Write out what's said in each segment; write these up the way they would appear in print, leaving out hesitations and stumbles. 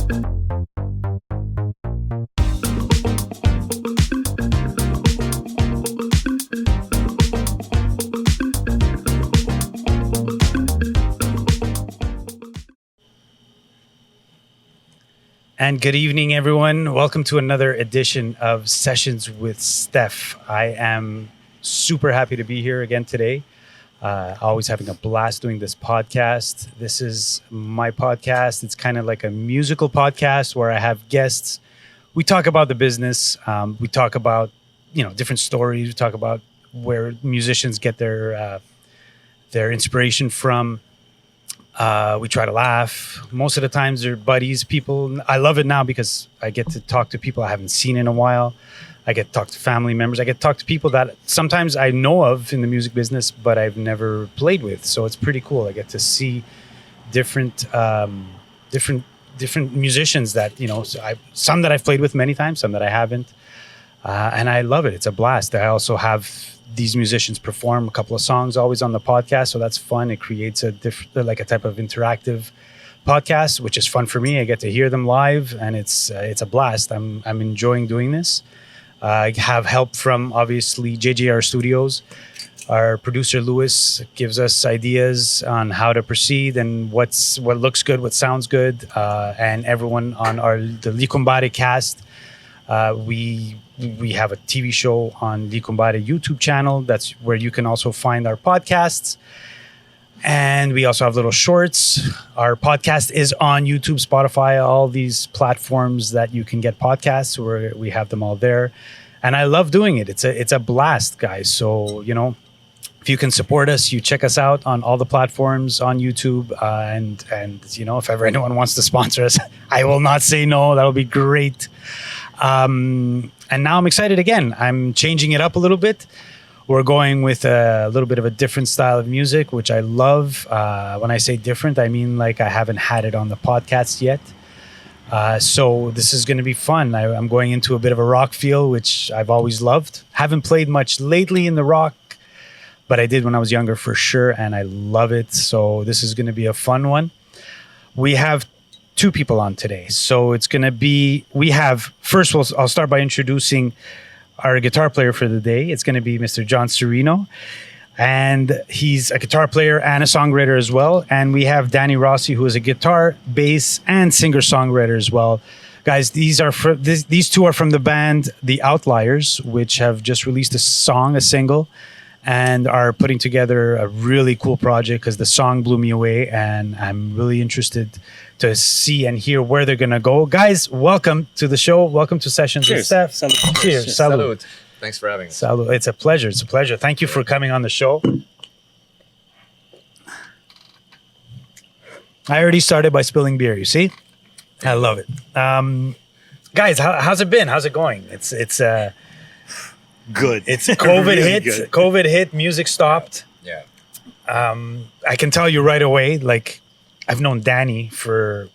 And good evening, everyone. Welcome to another edition of Sessions with Stef. I am super happy to be here again today. Always having a blast doing this podcast. This is my podcast. It's kind of like a musical podcast where I have guests. We talk about the business. We talk about, different stories. We talk about where musicians get their inspiration from. We try to laugh. Most of the times they're buddies, people. I love it now because I get to talk to people I haven't seen in a while. I get to talk to family members. I get to talk to people that sometimes I know of in the music business, but I've never played with. So it's pretty cool. I get to see different musicians that, some that I've played with many times, some that I haven't. And I love it. It's a blast. I also have these musicians perform a couple of songs always on the podcast, so that's fun. It creates a type of interactive podcast, which is fun for me. I get to hear them live, and it's a blast. I'm enjoying doing this. I have help from obviously JJR Studios. Our producer Louis gives us ideas on how to proceed and what looks good, what sounds good, and everyone on the Licombare cast. We have a TV show on Licombare YouTube channel. That's where you can also find our podcasts. And we also have little shorts. Our podcast is on YouTube, Spotify, all these platforms that you can get podcasts, where we have them all there. And I love doing it. It's a blast, guys. So, if you can support us, you check us out on all the platforms on YouTube. And if ever anyone wants to sponsor us, I will not say no. That'll be great. And now I'm excited again. I'm changing it up a little bit. We're going with a little bit of a different style of music, which I love. When I say different, I mean like I haven't had it on the podcast yet. So this is going to be fun. I'm going into a bit of a rock feel, which I've always loved. Haven't played much lately in the rock, but I did when I was younger for sure, and I love it. So this is going to be a fun one. We have two people on today. So it's going to be, I'll start by introducing our guitar player for the day. It's going to be Mr. John Serino. And he's a guitar player and a songwriter as well. And we have Danny Rossi, who is a guitar, bass, and singer-songwriter as well. Guys, these two are from the band The Outliars, which have just released a single, and are putting together a really cool project because the song blew me away, and I'm really interested to see and hear where they're going to go. Guys, welcome to the show. Welcome to Sessions with Stef. Salud. Cheers. Salud. Thanks for having us. Salud. It's a pleasure. Thank you for coming on the show. I already started by spilling beer, you see? I love it. Guys, how's it been? How's it going? It's good. It's COVID really hit. good. COVID hit. Music stopped. Yeah. I can tell you right away. Like, I've known Danny for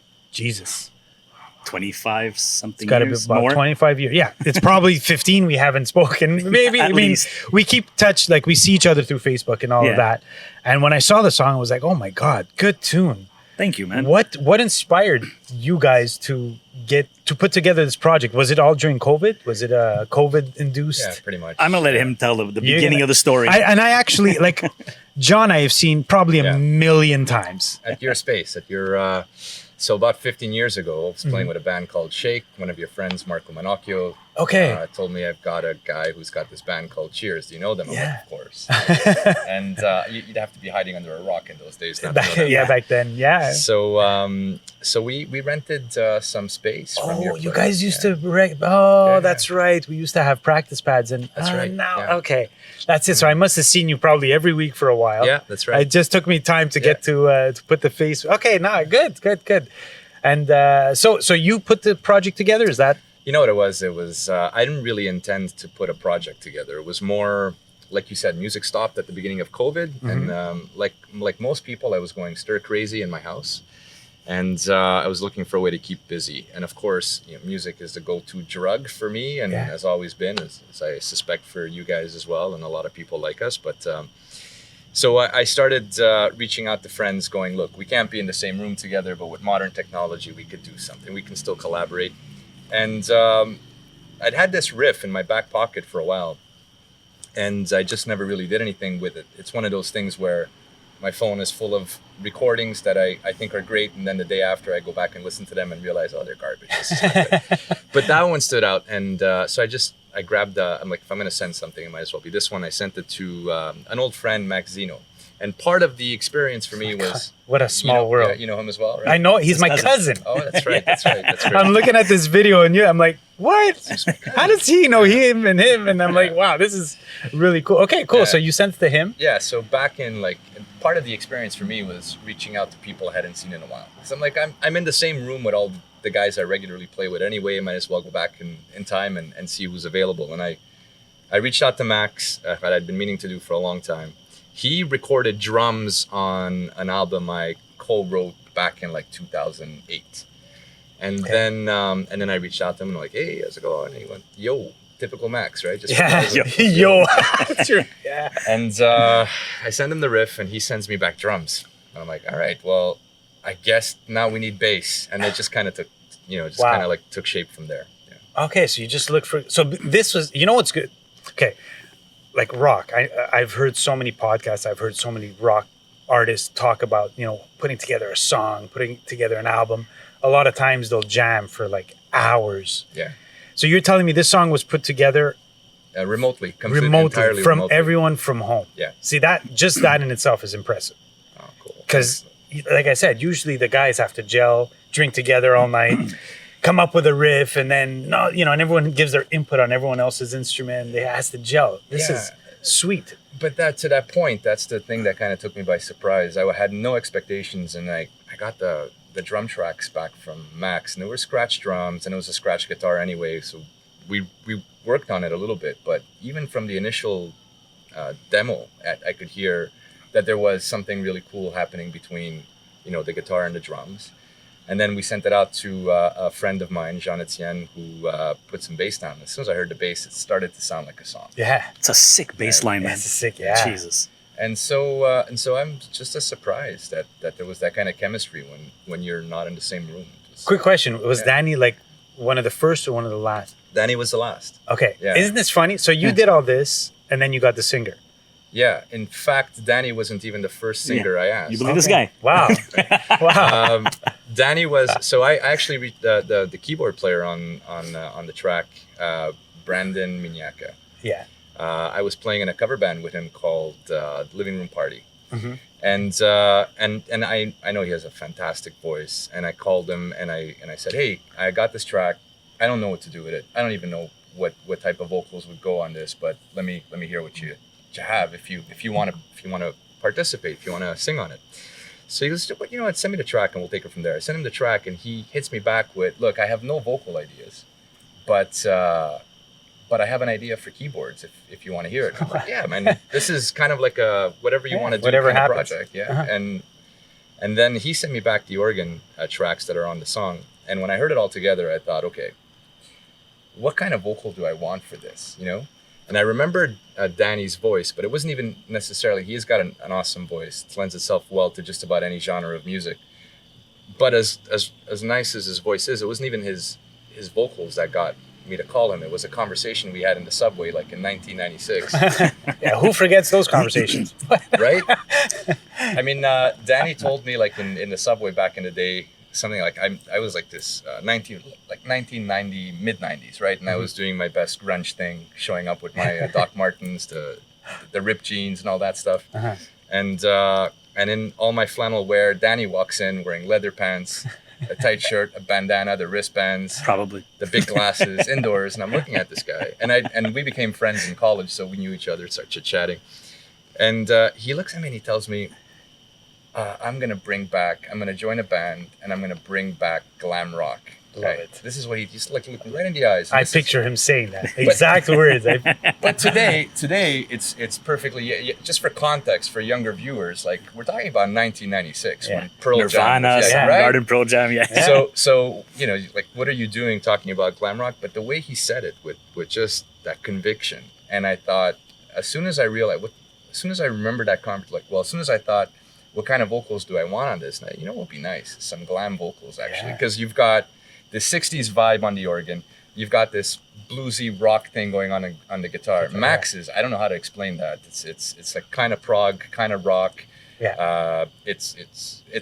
25 something got years. to be about More? 25 years. Yeah, it's probably 15. We haven't spoken. Maybe. At least. We keep touch. Like, we see each other through Facebook and all of that. And when I saw the song, I was like, oh my god, good tune. Thank you, man. What inspired you guys to put together this project? Was it all during COVID? Was it COVID induced? Yeah, pretty much. I'm gonna let him tell the beginning of the story. I actually like John. I have seen probably a million times at your space, so about 15 years ago, I was playing with a band called Shake. One of your friends, Marco Manocchio, told me I've got a guy who's got this band called Cheers. Do you know them? I'm like, of course. And you'd have to be hiding under a rock in those days. Back then, yeah. So we rented some space from your place. You guys used to rent. That's right. We used to have practice pads, and that's right. Okay, that's it. So I must have seen you probably every week for a while. Yeah, that's right. It just took me time to get to put the face. Okay, good. And so you put the project together? Is that? You know what it was? It was I didn't really intend to put a project together. It was more, like you said, music stopped at the beginning of COVID, and like most people, I was going stir crazy in my house. And I was looking for a way to keep busy. And of course, music is the go-to drug for me, and has always been, as I suspect for you guys as well, and a lot of people like us. But So I started reaching out to friends going, look, we can't be in the same room together, but with modern technology, we could do something. We can still collaborate. And I'd had this riff in my back pocket for a while, and I just never really did anything with it. It's one of those things where my phone is full of recordings that I think are great, and then the day after I go back and listen to them and realize, oh, they're garbage. This is not good. But that one stood out, and so I grabbed, I'm like, if I'm going to send something, it might as well be this one. I sent it to an old friend, Max Zeno. And part of the experience for me was... What a small world. Yeah, you know him as well, right? I know, he's my cousin. Oh, that's right, that's right. That's great. I'm looking at this video and I'm like, what? How does he know him? And I'm like, wow, this is really cool. Okay, cool. Yeah. So you sent it to him? Yeah, so back in like, part of the experience for me was reaching out to people I hadn't seen in a while. Because I'm like, I'm in the same room with all the guys I regularly play with anyway. I might as well go back in time and see who's available. And I reached out to Max, that I'd been meaning to do for a long time. He recorded drums on an album I co-wrote back in like 2008. And then I reached out to him and like, hey, how's it going? And he went, yo, typical Max, right? Just yo. True. Yeah. And I send him the riff and he sends me back drums. And I'm like, all right, well, I guess now we need bass. And it just kind of took, kind of like took shape from there. Yeah. Okay, so you just looked for, so this was, you know what's good? Okay. Like rock, I've heard so many podcasts. I've heard so many rock artists talk about, putting together a song, putting together an album. A lot of times they'll jam for like hours. Yeah. So you're telling me this song was put together remotely from remotely. Everyone from home. Yeah. See, that in itself is impressive. Oh, cool. Because, like I said, usually the guys have to gel, drink together all night. Come up with a riff, and then and everyone gives their input on everyone else's instrument. It has to gel. This is sweet. But to that point, that's the thing that kind of took me by surprise. I had no expectations, and I got the drum tracks back from Max, and they were scratch drums, and it was a scratch guitar anyway. So we worked on it a little bit, but even from the initial demo, I could hear that there was something really cool happening between the guitar and the drums. And then we sent it out to a friend of mine, Jean-Etienne, who put some bass down. As soon as I heard the bass, it started to sound like a song. Yeah. It's a sick bass line, man. It's a sick, yeah. Jesus. And so I'm just as surprised that there was that kind of chemistry when you're not in the same room. Quick question. Was Danny like one of the first or one of the last? Danny was the last. Okay. Yeah. Isn't this funny? So you did all this, and then you got the singer. Yeah, in fact, Danny wasn't even the first singer I asked. You believe this guy? Wow. Wow. Danny was, so I actually reached the keyboard player on the track, Brandon Minyaka. Yeah. I was playing in a cover band with him called Living Room Party. Mm-hmm. And I know he has a fantastic voice, and I called him and I said, hey, I got this track. I don't know what to do with it. I don't even know what type of vocals would go on this, but let me hear what you have if you want to participate, if you want to sing on it. So he goes, but you know what, send me the track and we'll take it from there. I sent him the track and he hits me back with, look, I have no vocal ideas, but I have an idea for keyboards if you want to hear it. I'm like, yeah, man, this is kind of like a whatever you want to do kind of project. Yeah. Uh-huh. And then he sent me back the organ tracks that are on the song. And when I heard it all together, I thought, okay, what kind of vocal do I want for this, And I remembered Danny's voice, but it wasn't even necessarily, he's got an awesome voice. It lends itself well to just about any genre of music. But as nice as his voice is, it wasn't even his vocals that got me to call him. It was a conversation we had in the subway like in 1996. Yeah, who forgets those conversations? Right? I mean, Danny told me like in the subway back in the day, something like I was like this 1990 mid 90s, right? And I was doing my best grunge thing, showing up with my Doc Martens, the ripped jeans and all that stuff. Uh-huh. And in all my flannel wear, Danny walks in wearing leather pants, a tight shirt, a bandana, the wristbands, probably the big glasses, indoors, and I'm looking at this guy. And we became friends in college, so we knew each other, started chit-chatting. And he looks at me and he tells me, I'm going to join a band and I'm going to bring back glam rock. Love it. This is what he just looked right in the eyes. I picture him saying that. Exact words. But today it's perfectly, just for context for younger viewers, like we're talking about 1996 when Pearl Nirvana, Jam, right? Garden Pearl Jam, yeah. So like what are you doing talking about glam rock? But the way he said it with just that conviction, and I thought as soon as I realized as soon as I remembered that conversation, like, well, as soon as I thought, what kind of vocals do I want on this? And what would be nice? Some glam vocals, actually, because you've got the 60s vibe on the organ. You've got this bluesy rock thing going on the guitar. Max's, I don't know how to explain that. It's like kind of prog, kind of rock. Yeah. It's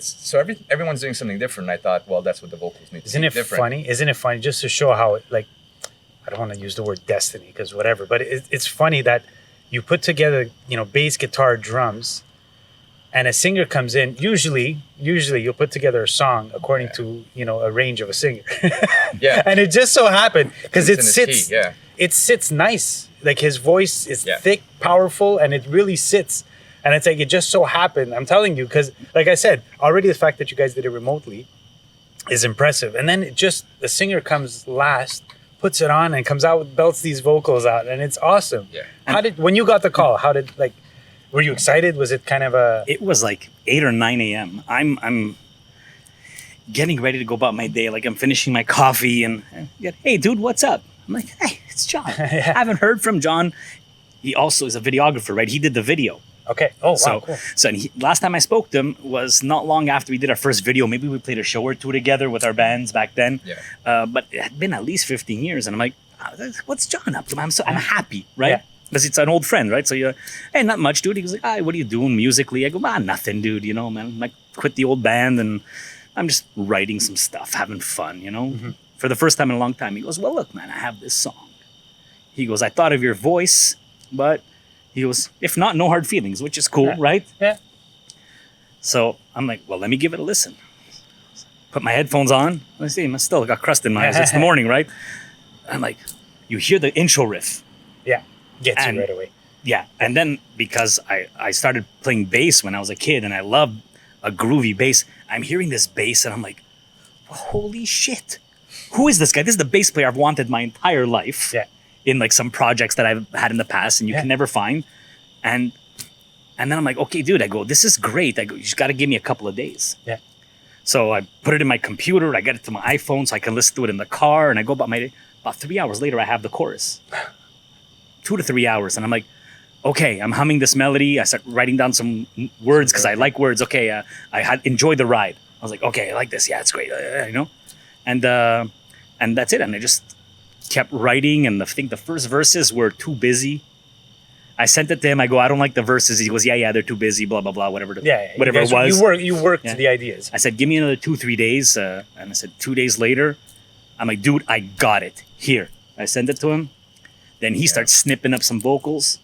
so everyone's doing something different. And I thought, well, that's what the vocals need to be different. Funny? Isn't it funny just to show how, like, I don't want to use the word destiny because whatever, but it's funny that you put together, bass, guitar, drums, and a singer comes in. Usually you'll put together a song according to, a range of a singer. Yeah. And it just so happened because it sits, key, it sits nice. Like his voice is thick, powerful, and it really sits. And it's like, it just so happened. I'm telling you, because like I said, already the fact that you guys did it remotely is impressive. And then the singer comes last, puts it on and comes out, belts these vocals out. And it's awesome. Yeah. When you got the call, were you excited? Was it kind of It was like 8 or 9 a.m. I'm getting ready to go about my day. Like I'm finishing my coffee and hey, dude, what's up? I'm like, hey, it's John. I haven't heard from John. He also is a videographer, right? He did the video. Okay. Oh, wow, cool. So last time I spoke to him was not long after we did our first video. Maybe we played a show or two together with our bands back then. Yeah. But it had been at least 15 years. And I'm like, what's John up to? I'm happy, right? Yeah. Because it's an old friend, right? So you're, hey, not much, dude. He was like, what are you doing musically? I go, nothing, dude. Man, I quit the old band and I'm just writing some stuff, having fun, Mm-hmm. For the first time in a long time. He goes, well, look, man, I have this song. He goes, I thought of your voice, but he goes, if not, no hard feelings, which is cool, right? Yeah. So I'm like, well, let me give it a listen. Put my headphones on. I see, I still got crust in my eyes. It's the morning, right? I'm like, you hear the intro riff. Yeah. Gets you right away. Yeah. And then because I started playing bass when I was a kid and I loved a groovy bass, I'm hearing this bass and I'm like, holy shit. Who is this guy? This is the bass player I've wanted my entire life. Yeah. In like some projects that I've had in the past and you can never find. And then I'm like, okay, dude, I go, this is great. I go, you just got to give me a couple of days. Yeah. So I put it in my computer. I get it to my iPhone so I can listen to it in the car. And I go about my day. About 3 hours later, I have the chorus. 2 to 3 hours. And I'm like, okay, I'm humming this melody. I start writing down some words because I like words. Okay, I had enjoyed the ride. I was like, okay, I like this. Yeah, it's great. And that's it. And I just kept writing. And I think the first verses were too busy. I sent it to him. I go, I don't like the verses. He goes, yeah, they're too busy, blah, blah, blah, whatever whatever it was. You worked the ideas. I said, give me another 2-3 days. And I said, 2 days later, I'm like, dude, I got it. Here. I sent it to him. Then he starts snipping up some vocals.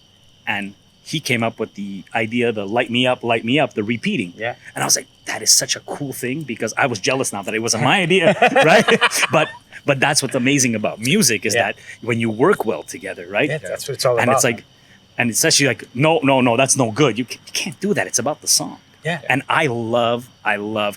And he came up with the idea, the light me up, the repeating. Yeah. And I was like, that is such a cool thing because I was jealous now that it wasn't my idea, right? But that's what's amazing about music is that when you work well together, right? Yeah, that's what it's all about. And it's like, and it's actually like, no, that's no good. You can't do that. It's about the song. Yeah. And I love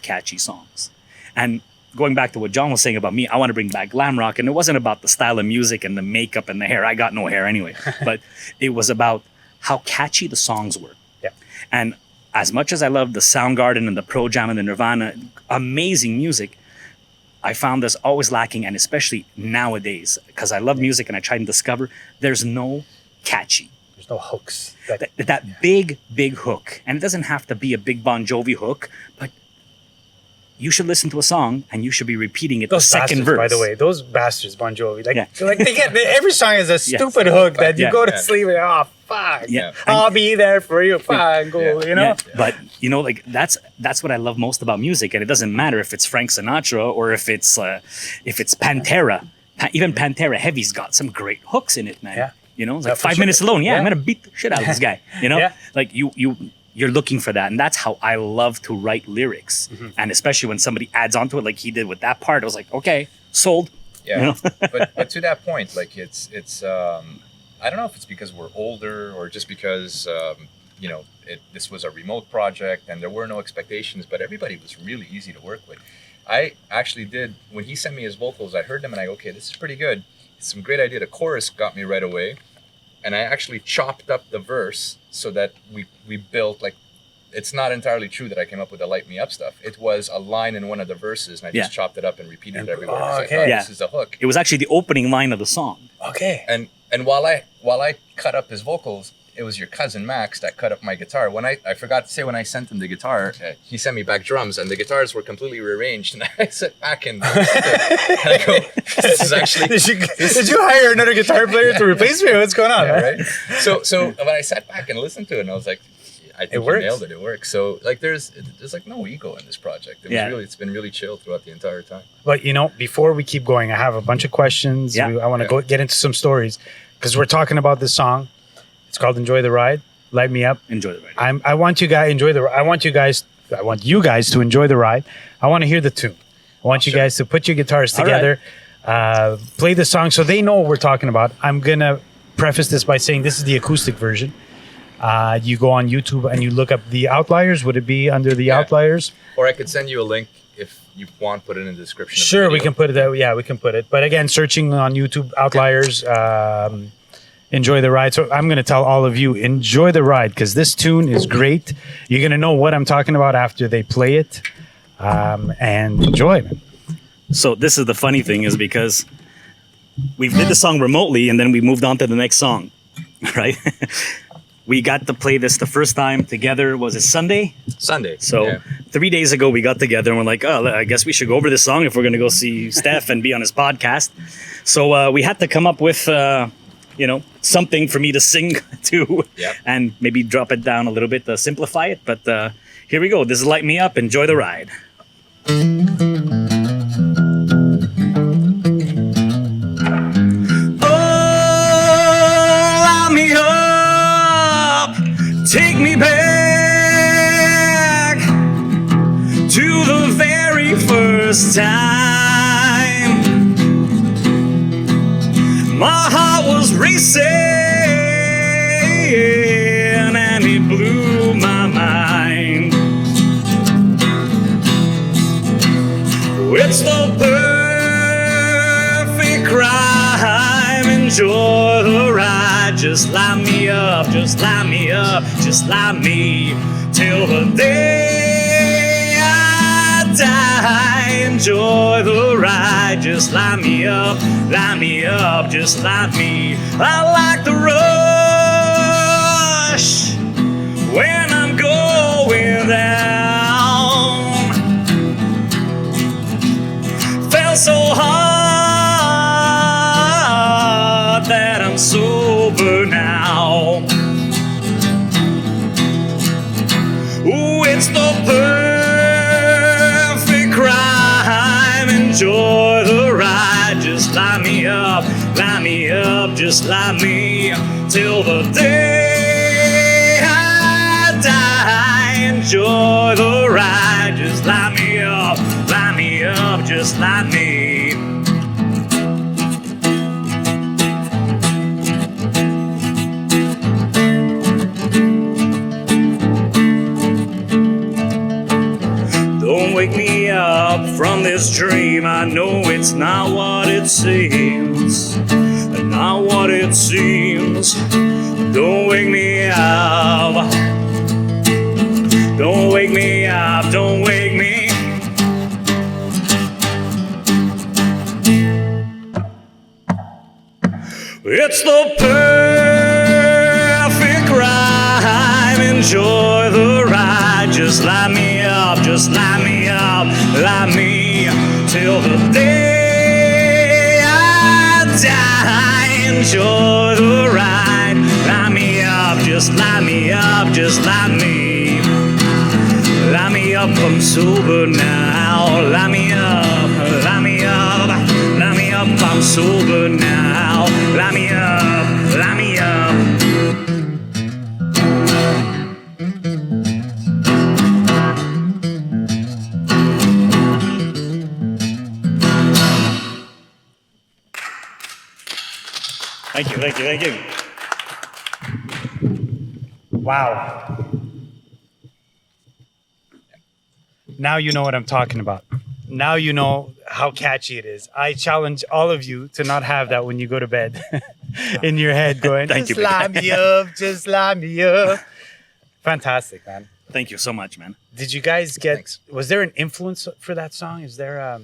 catchy songs. And going back to what John was saying about me, I want to bring back glam rock. And it wasn't about the style of music and the makeup and the hair. I got no hair anyway. But it was about how catchy the songs were. Yeah. And as much as I love the Soundgarden and the Pro Jam and the Nirvana, amazing music, I found this always lacking. And especially nowadays, because I love music and I try and discover, there's no catchy. There's no hooks. That big hook. And it doesn't have to be a big Bon Jovi hook, but you should listen to a song and you should be repeating it. Those the second bastards, verse. by the way, those bastards, Bon Jovi. They get every song is a stupid hook that you go to sleep and fuck. Yeah. I'll be there for you. Fine, cool. You know. Yeah. But like that's what I love most about music, and it doesn't matter if it's Frank Sinatra or if it's Pantera. Even Pantera Heavy's got some great hooks in it, man. Yeah. It's like 5 minutes alone. Yeah, I'm gonna beat the shit out of this guy. Yeah. Like you're looking for that, and that's how I love to write lyrics. Mm-hmm. And especially when somebody adds onto it, like he did with that part, I was like, okay, sold. Yeah, but to that point, like it's I don't know if it's because we're older or just because this was a remote project and there were no expectations, but everybody was really easy to work with. I actually did, when he sent me his vocals, I heard them and I go, okay, this is pretty good. It's some great idea. The chorus got me right away. And I actually chopped up the verse so that we built, like, it's not entirely true that I came up with the light me up stuff. It was a line in one of the verses and I just chopped it up and repeated it everywhere. I thought this is a hook. It was actually the opening line of the song. Okay. And while I cut up his vocals, it was your cousin Max that cut up my guitar. When I forgot to say, when I sent him the guitar, he sent me back drums, and the guitars were completely rearranged. And I sat back and I go, "This is actually." Did you hire another guitar player to replace me? What's going on? Yeah, man? right. So when I sat back and listened to it, and I was like, I think you nailed it. It works. So like, there's like no ego in this project. It's been really chill throughout the entire time. But before we keep going, I have a bunch of questions. Yeah. I want to go get into some stories because we're talking about this song. It's called "Enjoy the Ride." Light me up. Enjoy the ride. I want you guys to enjoy the ride. I want to hear the tune. I want you guys to put your guitars together, play the song so they know what we're talking about. I'm gonna preface this by saying this is the acoustic version. You go on YouTube and you look up the Outliers. Would it be under the Outliers? Or I could send you a link if you want. Put it in the description. Sure, we can put it there. Yeah, we can put it. But again, searching on YouTube, Outliers, enjoy the ride. So I'm going to tell all of you, enjoy the ride because this tune is great. You're going to know what I'm talking about after they play it. And enjoy, man. So this is the funny thing is because we did the song remotely and then we moved on to the next song, right? We got to play this the first time together. Was it Sunday? Sunday. So 3 days ago, we got together and we're like, oh, I guess we should go over this song if we're going to go see Stef and be on his podcast. So we had to come up with, something for me to sing to and maybe drop it down a little bit to simplify it. But here we go. This is Light Me Up. Enjoy the ride. Take me back to the very first time. My heart was racing and it blew my mind. It's the perfect crime. Enjoy the ride. Just light me up, just light me up, just light me till the day I die. Enjoy the ride, just light me up, just light me. I like the rush when I'm going down. Felt so hard that I'm sober now. Ooh, it's the perfect crime. Enjoy the ride. Just light me up, just light me till the day I die. Enjoy the ride. Just light me up, just light me. Wake me up from this dream. I know it's not what it seems, not what it seems. Don't wake me up. Don't wake me up. Don't wake me. It's the perfect crime. Enjoy the ride. Just light me up. Just light me up, light me till the day I die. Enjoy the ride. Light me up, just light me up, just light me. Light me up, I'm sober now. Light me up, light me up, light me up, I'm sober now. Light me up, light me up. Thank you. Wow. Now you know what I'm talking about. Now you know how catchy it is. I challenge all of you to not have that when you go to bed in your head going, just light me up, just light me up. Fantastic, man. Thank you so much, man. Did you guys was there an influence for that song? Is there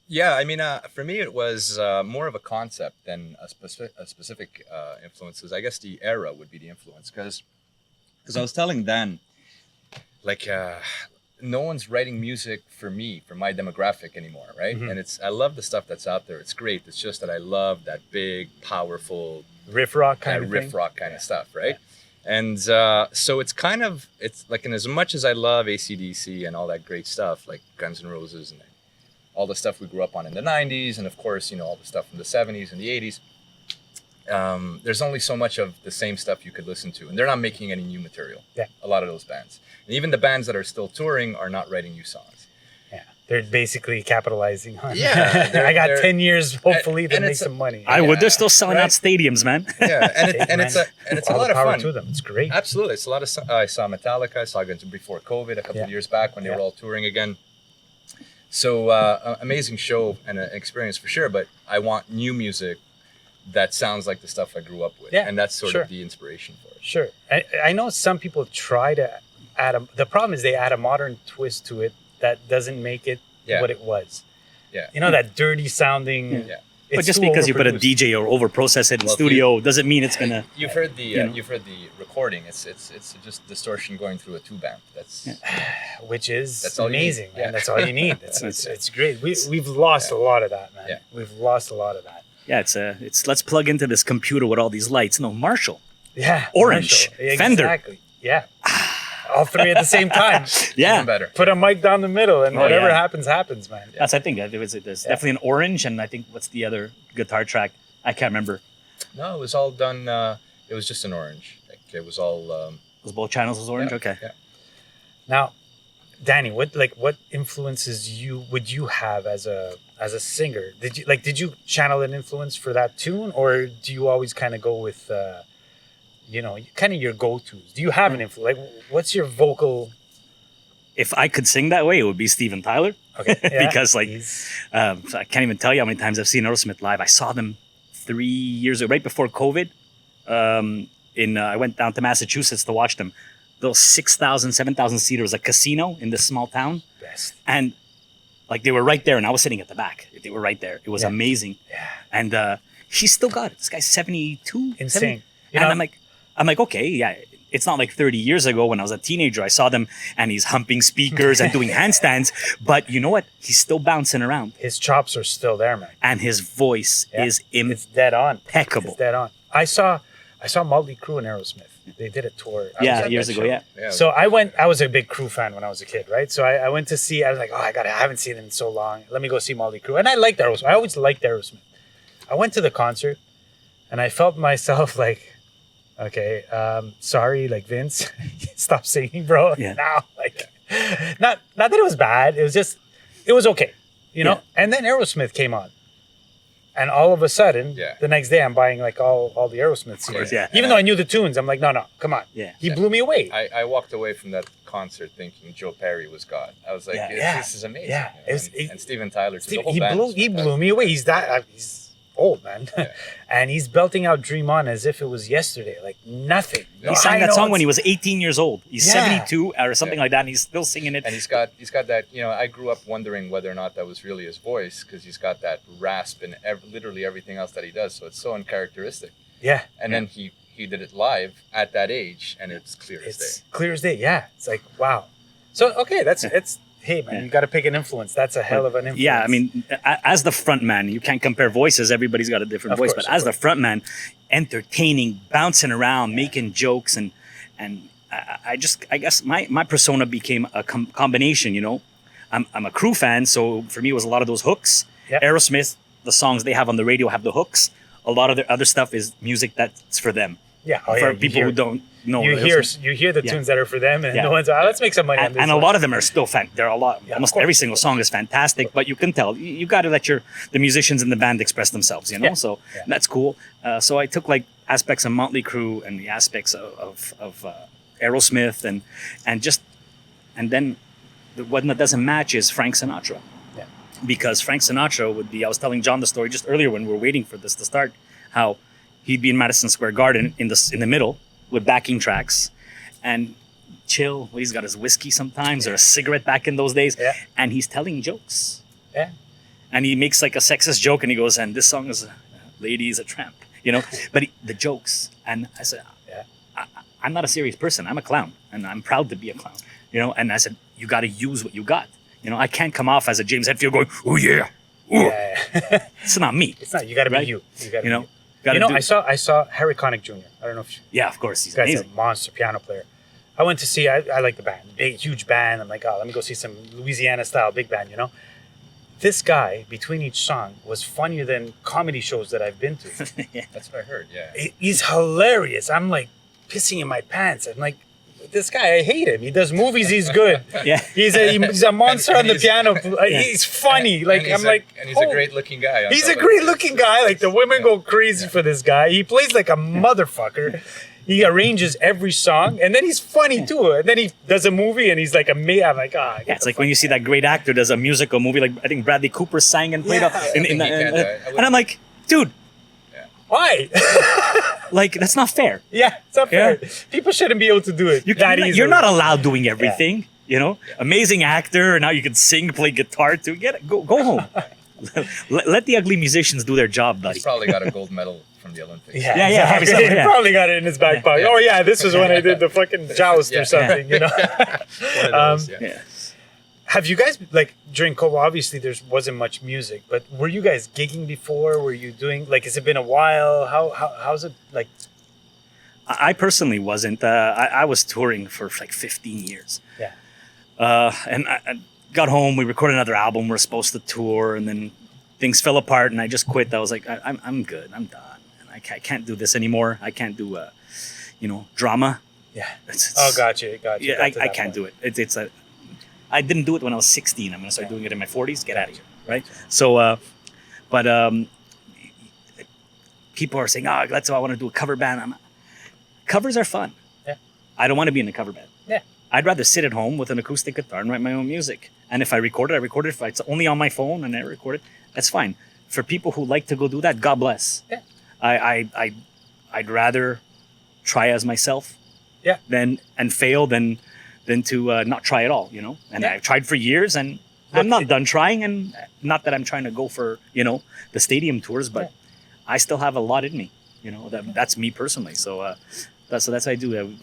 Yeah, I mean, for me, it was more of a concept than a specific influences. I guess the era would be the influence because I was telling Dan, like, no one's writing music for me, for my demographic anymore, right? Mhm. And I love the stuff that's out there. It's great. It's just that I love that big, powerful, Riff rock that kind of riff thing. rock kind of stuff, right? And so it's like, and as much as I love AC/DC and all that great stuff, like Guns N' Roses and all the stuff we grew up on in the 90s, and of course, all the stuff from the 70s and the 80s, there's only so much of the same stuff you could listen to. And they're not making any new material. Yeah. A lot of those bands. And even the bands that are still touring are not writing new songs. Yeah, they're basically capitalizing on. Yeah, I got they're- 10 years, hopefully, to and make it's some money. I would. They're still Yeah, selling out right. stadiums, man. Yeah, and Man, it's a all lot the of power fun. to them. It's great. Absolutely, it's a lot of. I saw Metallica. I saw Guns before COVID a couple of years back when they were all touring again. So amazing show and an experience for sure. But I want new music that sounds like the stuff I grew up with, Yeah, and that's sort sure. of the inspiration for it. Sure. I know some people try to add the problem is they add a modern twist to it that doesn't make it Yeah. what it was. Yeah. You know, that dirty sounding. Yeah. But it's just too because you put a overproduced. DJ or overprocess it in Well, if studio doesn't mean it's gonna. You've heard the know. you've heard the recording. It's just distortion going through a tube amp. That's Which is That's all you need. amazing, man. Yeah. That's all you need. It's great. We've lost a lot of that, man. Yeah. We've lost a lot of that. Yeah, it's let's plug into this computer with all these lights. No, Marshall. Yeah. Orange, Marshall. Fender. Exactly. Yeah. All three at the same time. Yeah, even better. Put a mic down the middle, and Oh, whatever yeah. happens, man. that's I think there's definitely an orange, and I think what's the other guitar track? I can't remember. No, it was all done. It was just an orange. Like, it was all. Was both channels was orange? Yeah, Okay. yeah. Now, Danny, what influences would you have as a singer? Did you channel an influence for that tune, or do you always kind of go with kind of your go-tos? Do you have an influence? Like, what's your vocal? If I could sing that way, it would be Steven Tyler. Okay, yeah, Because, like, he's- So I can't even tell you how many times I've seen Aerosmith live. I saw them 3 years ago, right before COVID. I went down to Massachusetts to watch them. Those 6,000, 7,000 seaters, a casino in this small town. best. And like they were right there, and I was sitting at the back. They were right there. It was Yeah. amazing. Yeah, And he's still got it. This guy's 72. insane. 70. You And know, I'm like, okay, yeah. It's not like 30 years ago when I was a teenager. I saw them and he's humping speakers and doing handstands. But you know what? He's still bouncing around. his chops are still there, man. And his voice Yeah. is It's dead on. impeccable. It's dead on. I saw Motley Crue and Aerosmith. They did a tour. I was Yeah, at years that ago, show. yeah. So I was a big Crew fan when I was a kid, right? So I went to see, I was like, I haven't seen them in so long. Let me go see Motley Crue. And I liked Aerosmith. I always liked Aerosmith. I went to the concert and I felt myself like, okay, sorry, like Vince, stop singing, bro. Yeah. Now, like, not that it was bad. It was okay, you know? Yeah. And then Aerosmith came on. And all of a sudden, Yeah. the next day, I'm buying like all the Aerosmith CDs. course, yeah. Even though I knew the tunes, I'm like, no, come on. Yeah. He blew me away. I walked away from that concert thinking Joe Perry was God. I was like, Yeah. this is amazing. Yeah. You know, and Steven Tyler too. The whole He band blew was he fantastic. blew me away. He's old, man. Yeah. And he's belting out Dream On as if it was yesterday. Like nothing. He He sang that song when he was 18 years old. He's Yeah. 72 or something like that, and he's still singing it. And he's got that. I grew up wondering whether or not that was really his voice because he's got that rasp in literally everything else that he does. So it's so uncharacteristic. Yeah. And then he did it live at that age, and it's clear as It's day. clear as day. Yeah. It's like, wow. So okay, it's hey man, Yeah. you gotta pick an influence. That's a hell of an influence. Yeah, I mean, as the front man, you can't compare voices. Everybody's got a different Of voice. course, But of as the front man, entertaining, bouncing around, making jokes, and I guess my persona became a combination. I'm a Crew fan, so for me it was a lot of those hooks. Yep. Aerosmith, the songs they have on the radio have the hooks. A lot of their other stuff is music that's for them. Yeah. Oh, For yeah. people who don't know. you Aerosmith. hear the Yeah. tunes that are for them, and Yeah. the ones let's make some money on this. And a one. lot of them are still there are a lot. Yeah, of Almost course. every single song is fantastic, but you can tell you got to let the musicians in the band express themselves. Yeah. So Yeah. that's cool. So I took like aspects of Motley Crue and the aspects of Aerosmith and then the one that doesn't match is Frank Sinatra. Yeah. Because Frank Sinatra would be. I was telling John the story just earlier when we were waiting for this to start, how he'd be in Madison Square Garden in the middle with backing tracks and chill. He's got his whiskey sometimes or a cigarette back in those days, Yeah. and he's telling jokes. Yeah. and he makes like a sexist joke, and he goes, "And this song is, lady is a tramp," you know. But the jokes, and I said, I'm not a serious person. I'm a clown, and I'm proud to be a clown, you know. And I said, you got to use what you got, you know. I can't come off as a James Hetfield going, "Oh yeah, ooh." Yeah. It's not me. It's not. You got to be Right? you. You got to You know, be you. gotta You know, do- I saw Harry Connick Jr. I don't know if you yeah, of course, he's guy's amazing. a monster piano player. I went to see. I like the band, big, huge band. I'm like, oh, let me go see some Louisiana style big band. You know, this guy between each song was funnier than comedy shows that I've been to. That's what I heard. Yeah. He's hilarious. I'm like pissing in my pants. I'm like, this guy, I hate him. He does movies. He's good. Yeah, He's a monster on the he's- piano. He's funny. Like And I'm like, he's oh, a great looking guy. on He's top a of great it. looking guy. Like the women go crazy for this guy. He plays like a motherfucker. He arranges every song, and then he's funny too. And then he does a movie, and he's like I'm like, ah. yeah. It's like when you see that great actor does a musical movie, like I think Bradley Cooper sang and played Yeah. up, I think he can, and I'm like, dude, Why? like that's not fair. Yeah, it's not fair. People shouldn't be able to do it. You're not allowed doing everything. You know, amazing actor, and now you can sing, play guitar too. Go home. Let the ugly musicians do their job, buddy. He's probably got a gold medal from the Olympics. Yeah, Yeah, yeah, exactly. yeah. He probably got it in his back pocket. Yeah. Oh yeah, this was when I did the fucking joust Yeah. or something. You know. One of those, yeah. Yeah. Have you guys like during COVID? Obviously, there wasn't much music, but were you guys gigging before? Were you doing like? Has it been a while? How's it like? I personally wasn't. I was touring for like 15 years. Yeah. And I got home. We recorded another album. We're supposed to tour, and then things fell apart, and I just quit. I was like, I'm good. I'm done. And I can't do this anymore. I can't do, drama. Yeah. It's- Oh, gotcha. Yeah, I can't do it. I didn't do it when I was 16. I'm gonna start doing it in my 40s. Get out of here, right? So, people are saying, "Oh, that's why I want to do a cover band." Covers are fun. Yeah. I don't want to be in a cover band. Yeah. I'd rather sit at home with an acoustic guitar and write my own music. And if I record it, I record it. If it's only on my phone and I record it, that's fine. For people who like to go do that, God bless. Yeah. I'd rather try as myself. Yeah. And fail than to not try at all. You know. And Yeah. I've tried for years, and I'm not done trying. And not that I'm trying to go for the stadium tours, but I still have a lot in me. You know, that's me personally. So that's what I do.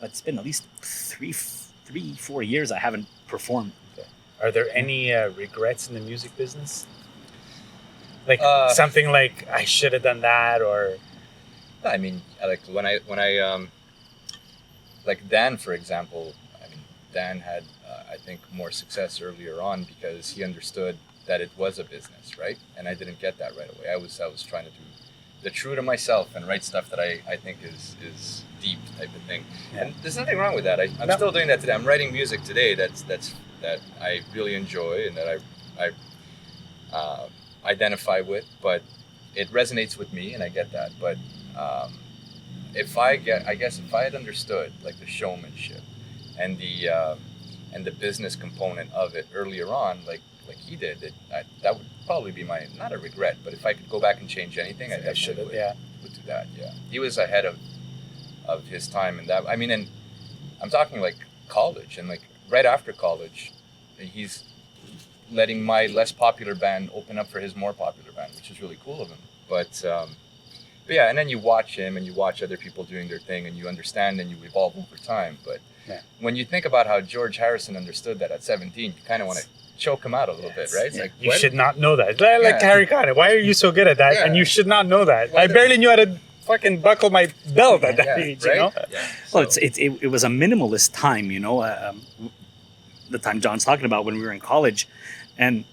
It's been at least 3-4 years I haven't performed. Are there any regrets in the music business? Like something like I should have done that, or I mean, like when I like Dan, for example. I mean, Dan had I think more success earlier on because he understood that it was a business, right? And I didn't get that right away. I was trying to do the true to myself and write stuff that I think is deep type of thing. Yeah. And there's nothing wrong with that. I'm No. still doing that today. I'm writing music today that I really enjoy and that I identify with, but it resonates with me and I get that. But if I had understood like the showmanship and the business component of it earlier on, like he did, that would probably be my, not a regret, but if I could go back and change anything, I I should definitely have. would do that. Yeah, he was ahead of his time, and that, I mean, and I'm talking like college, and like right after college, he's letting my less popular band open up for his more popular band, which is really cool of him. But yeah, and then you watch him and you watch other people doing their thing, and you understand and you evolve over time. But when you think about how George Harrison understood that at 17, you kind of want to choke him out a little bit, right? It's like, You what? should not know that. Like Harry Connick, why are you so good at that? Yeah. And you should not know that. Why I the- barely knew how to fucking buckle my belt at that Yeah, age, right? you know? Yeah. Well, So- it was a minimalist time, the time John's talking about when we were in college, and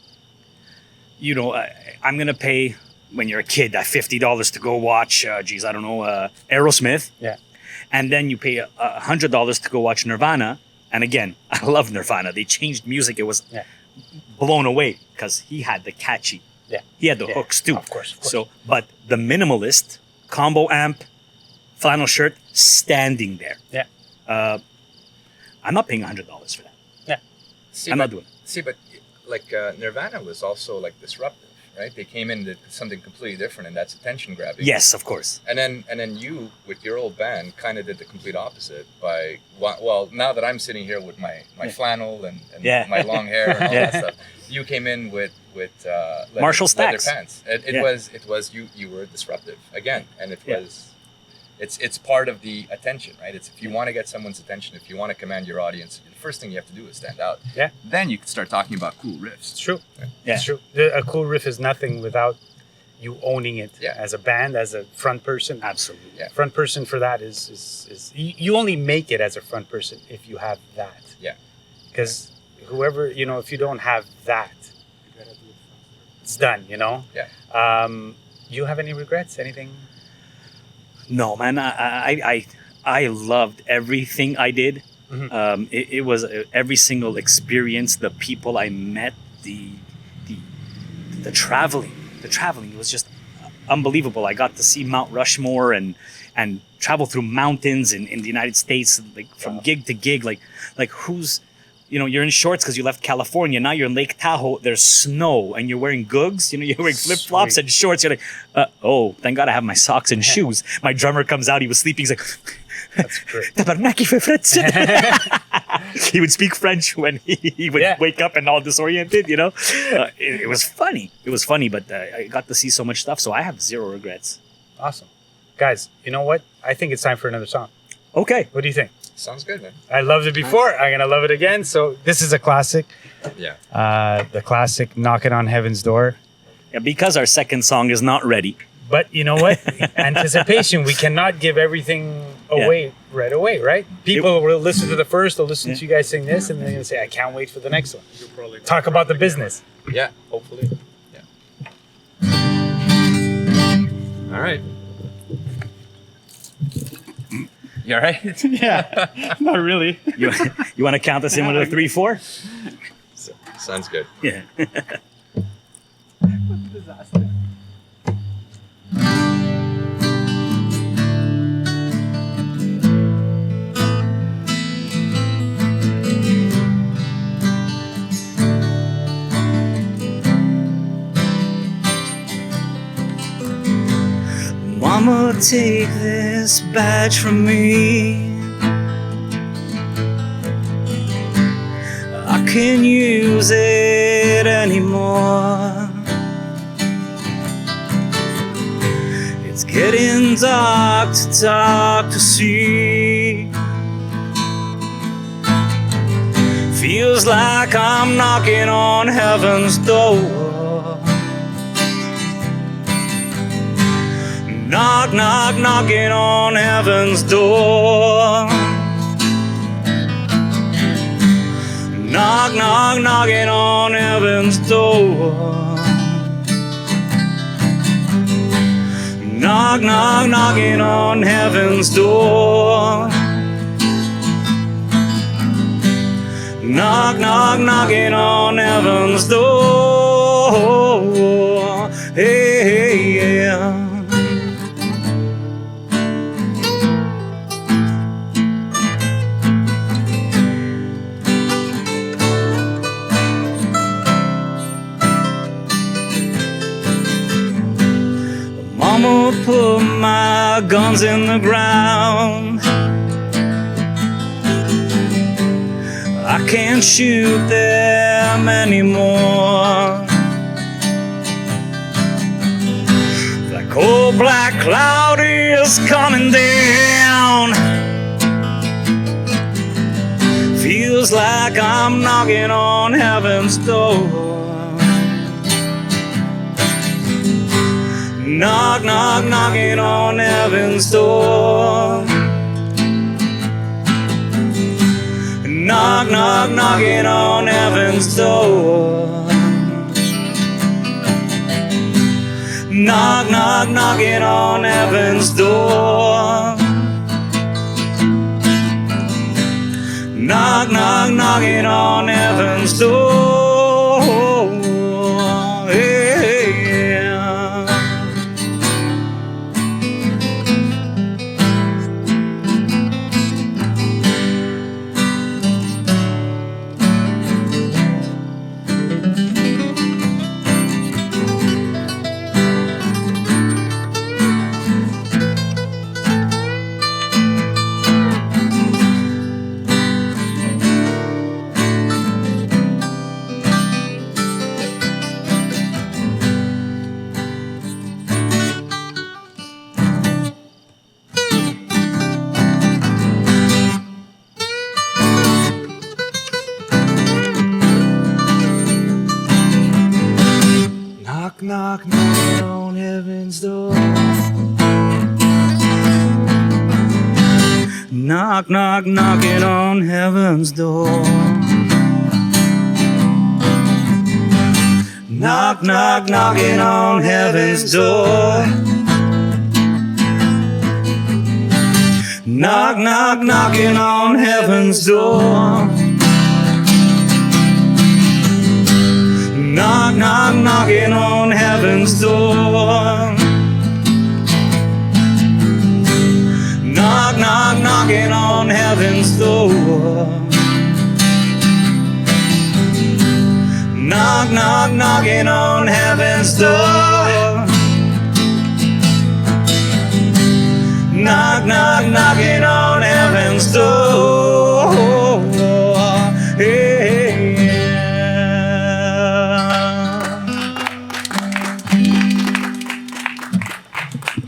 I'm gonna pay when you're a kid $50 to go watch, Aerosmith, and then you pay $100 to go watch Nirvana. And again, I love Nirvana. They changed music. It was blown away because he had the catchy, he had the hooks too. Of course. So, but the minimalist combo amp, flannel shirt, standing there. I'm not paying $100 for that. See, I'm but, not doing it. See, but like Nirvana was also like disruptive, right? They came in with something completely different, and that's attention grabbing. Yes, of course. And then you, with your old band, kind of did the complete opposite by, well, now that I'm sitting here with my flannel and my long hair and all that stuff, you came in with Marshall leather Stacks. pants. It was you were disruptive again, and it was. It's part of the attention, right? It's if you want to get someone's attention, if you want to command your audience, the first thing you have to do is stand out. Yeah. Then you can start talking about cool riffs. It's true. Yeah. It's true. A cool riff is nothing without you owning it as a band, as a front person. Absolutely. Yeah. Front person for that is you only make it as a front person if you have that. Yeah. Because whoever, if you don't have that, it's done, Yeah. You have any regrets? Anything? No, man. I loved everything I did. Mhm. It was every single experience, the people I met, the traveling. The traveling, it was just unbelievable. I got to see Mount Rushmore and travel through mountains in the United States, like from gig to gig. Like who's, you're in shorts because you left California. Now you're in Lake Tahoe. There's snow and you're wearing Googs. You're wearing flip flops and shorts. You're like, oh, thank God I have my socks and shoes. My drummer comes out. He was sleeping. He's like, That's great. Tabarnaki für Fritz. He would speak French when he would wake up and all disoriented. It was funny. It was funny, but I got to see so much stuff, so I have zero regrets. Awesome. Guys, you know what? I think it's time for another song. Okay. What do you think? Sounds good, man. I loved it before. I'm going to love it again. So this is a classic. Yeah. The classic Knocking on Heaven's Door. Yeah, because our second song is not ready. But you know what? Anticipation. We cannot give everything away right away, right? People will listen to the first, they'll listen to you guys sing this, and they're going to say, I can't wait for the next one. Talk about the business. Yeah, hopefully. Yeah. All right. You all right? Yeah, not really. You want to count us in with a 3-4? Sounds good. Yeah. Disaster. Mama, take this badge from me. I can't use it anymore. It's getting dark to see. Feels like I'm knocking on heaven's door. Knock, knock, knocking on heaven's door. Knock, knock, knocking on heaven's door. Knock, knock, knocking on heaven's door. Knock, knock, knocking on heaven's door. Hey, hey, yeah. Mama put my guns in the ground. I can't shoot them anymore. That cold black cloud is coming down. Feels like I'm knocking on heaven's door. Knock, knock, knocking on heaven's door. Knock, knock, knocking on heaven's door. Knock, knock, knocking on heaven's door. Knock, knock, knocking on heaven's door. Hey, yeah. door. Knock, knock, knocking on heaven's door. Knock, knock, knocking on heaven's door. Knock, knock, knocking on heaven's door. Knock, knock, knocking on heaven's door. Knock, knock, knocking on heaven's door. Knock, knock, knocking on heaven's door. Knock, knock, knocking on heaven's door. Yeah.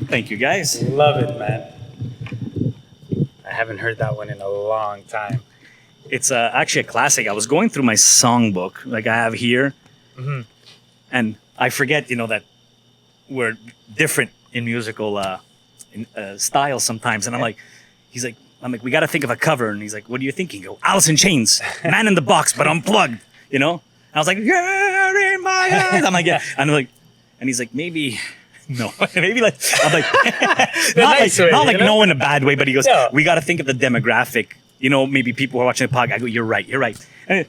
Thank you, guys. Love it, man. I haven't heard that one in a long time. It's actually a classic. I was going through my songbook, like I have here, and I forget, that we're different in musical style sometimes. And I'm like, we got to think of a cover. And he's like, what are you thinking? Go, Alice in Chains, Man in the Box, but unplugged. I was like, you're in my eyes. I'm like, yeah. And I'm like, and he's like, maybe. No, maybe like I'm like not like no in a bad way, but he goes, we got to think of the demographic. Maybe people who are watching the podcast. I go, you're right. And,